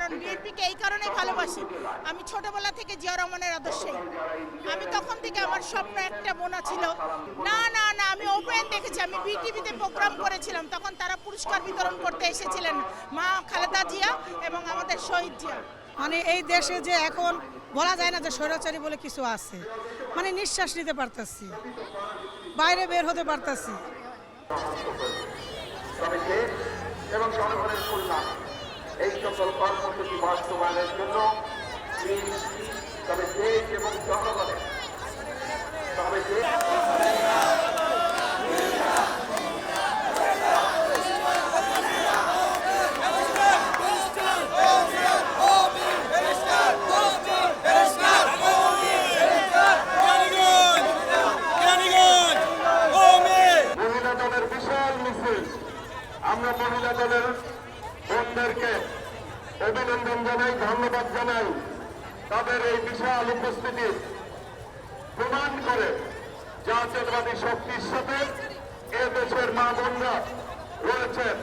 কারণ বিএনপিকে এই কারণেই ভালোবাসি, আমি ছোটবেলা থেকে জিয়া রহমানের আদর্শেই। আমি তখন থেকে আমার স্বপ্ন একটা বোনা ছিল। না না না, আমি ওপেন দেখেছি, আমি বিটিভিতে প্রোগ্রাম করেছিলাম, তখন তারা পুরস্কার বিতরণ করতে এসেছিলেন মা খালেদা জিয়া এবং আমাদের শহীদ জিয়া। মানে এই দেশে যে এখন বলা যায় না যে স্বৈরাচারী বলে কিছু আছে, মানে নিঃশ্বাস নিতে পারতেছি, বাইরে বের হতে পারতেছি। এবং জনগণের কল্যাণ এই সকল কর্মসূচি বাস্তবায়নের জন্য তবে দেশ এবং জনগণের তবে মহিলা দলের বিশাল মিছিল, আমরা মহিলা দলের বোনদেরকে অভিনন্দন জানাই, ধন্যবাদ জানাই। তাদের এই বিশাল উপস্থিতি প্রমাণ করে জাতীয়তাবাদী শক্তির সাথে এ দেশের মা বোনরা রয়েছেন।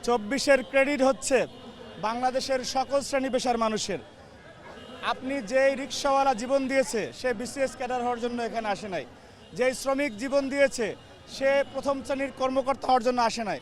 চব্বিশের ক্রেডিট হচ্ছে বাংলাদেশের সকল শ্রেণী পেশার মানুষের। আপনি যেই রিক্সাওয়ালা জীবন দিয়েছে সে বিসিএস ক্যাডার হওয়ার জন্য এখানে আসে নাই, যেই শ্রমিক জীবন দিয়েছে সে প্রথম শ্রেণীর কর্মকর্তা হওয়ার জন্য আসে নাই।